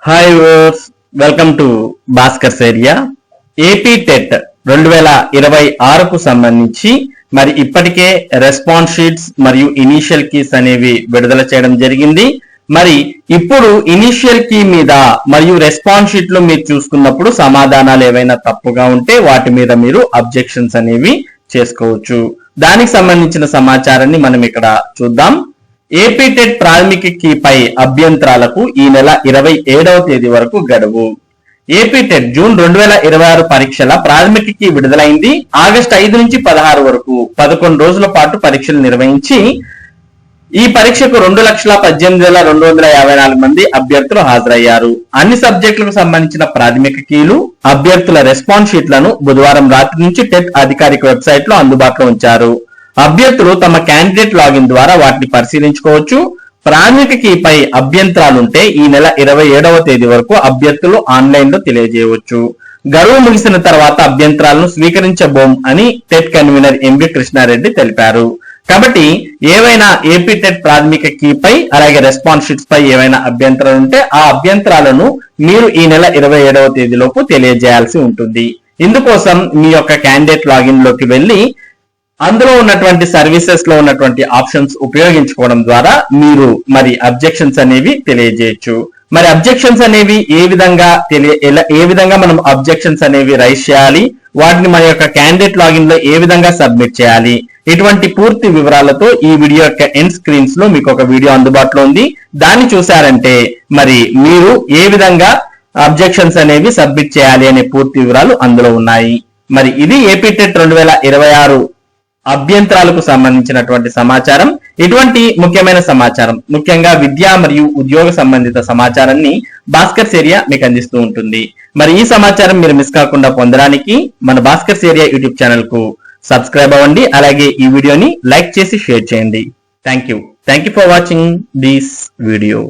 Hi viewers, welcome to Bhaskar's area. AP TET 2026కు సంబంధించి మరి ఇప్పటికే రెస్పాన్స్ షీట్స్ మరియు ఇనీషియల్ కీస్ అనేవి విడుదల చేయడం జరిగింది. మరి ఇప్పుడు ఇనీషియల్ కీ మీద మరియు రెస్పాన్స్ షీట్ లో మీరు చూసుకున్నప్పుడు సమాధానాలు ఏవైనా తప్పుగా ఉంటే వాటి మీద మీరు అబ్జెక్షన్స్ అనేవి చేసుకోవచ్చు. దానికి సంబంధించిన సమాచారాన్ని మనం ఇక్కడ చూద్దాం. ఏపీ టెట్ ప్రాథమిక కీపై అభ్యంతరాలకు ఈ నెల 27వ తేదీ వరకు గడువు. ఏపీ టెట్ జూన్ 2026 పరీక్షల ప్రాథమిక కీ విడుదలైంది. ఆగస్టు 5 నుంచి 16 వరకు 11 రోజుల పాటు పరీక్షలు నిర్వహించి ఈ పరీక్షకు 2,18,254 మంది అభ్యర్థులు హాజరయ్యారు. అన్ని సబ్జెక్టులకు సంబంధించిన ప్రాథమిక కీలు, అభ్యర్థుల రెస్పాన్స్ షీట్లను బుధవారం రాత్రి నుంచి టెట్ అధికారిక వెబ్సైట్ లో అందుబాటులో ఉంచారు. అభ్యర్థులు తమ క్యాండిడేట్ లాగిన్ ద్వారా వాటిని పరిశీలించుకోవచ్చు. ప్రాథమిక కీపై అభ్యంతరాలుంటే ఈ నెల 27వ తేదీ వరకు అభ్యర్థులు ఆన్లైన్ లో తెలియజేయవచ్చు. గడువు ముగిసిన తర్వాత అభ్యంతరాలను స్వీకరించబోం అని టెట్ కన్వీనర్ ఎంవి కృష్ణారెడ్డి తెలిపారు. కాబట్టి ఏవైనా ఏపీ టెట్ ప్రాథమిక కీపై అలాగే రెస్పాన్స్ షీట్స్ పై ఏవైనా అభ్యంతరాలు ఉంటే ఆ అభ్యంతరాలను మీరు ఈ నెల 27వ తేదీలోపు తెలియజేయాల్సి ఉంటుంది. ఇందుకోసం మీ యొక్క క్యాండిడేట్ లాగిన్ లోకి వెళ్లి అందులో ఉన్నటువంటి సర్వీసెస్ లో ఉన్నటువంటి ఆప్షన్స్ ఉపయోగించుకోవడం ద్వారా మీరు మరి అబ్జెక్షన్స్ అనేవి తెలియజేయచ్చు. మరి అబ్జెక్షన్స్ అనేవి ఏ విధంగా మనం అబ్జెక్షన్స్ అనేవి రైజ్ చేయాలి, వాటిని మన యొక్క క్యాండిడేట్ లాగిన్ లో ఏ విధంగా సబ్మిట్ చేయాలి, ఇటువంటి పూర్తి వివరాలతో ఈ వీడియో యొక్క ఎండ్ స్క్రీన్స్ లో మీకు ఒక వీడియో అందుబాటులో ఉంది. దాన్ని చూసారంటే మరి మీరు ఏ విధంగా అబ్జెక్షన్స్ అనేవి సబ్మిట్ చేయాలి అనే పూర్తి వివరాలు అందులో ఉన్నాయి. మరి ఇది ఏపీ టెట్ 2026 అభ్యంతరాలకు సంబంధించినటువంటి సమాచారం. ఇటువంటి ముఖ్యమైన సమాచారం, ముఖ్యంగా విద్యా మరియు ఉద్యోగ సంబంధిత సమాచారాన్ని భాస్కర్స్ ఏరియా మీకు అందిస్తూ ఉంటుంది. మరి ఈ సమాచారం మీరు మిస్ కాకుండా పొందడానికి మన భాస్కర్స్ ఏరియా యూట్యూబ్ ఛానల్ కు సబ్స్క్రైబ్ అవ్వండి. అలాగే ఈ వీడియోని లైక్ చేసి షేర్ చేయండి. Thank you for watching this video.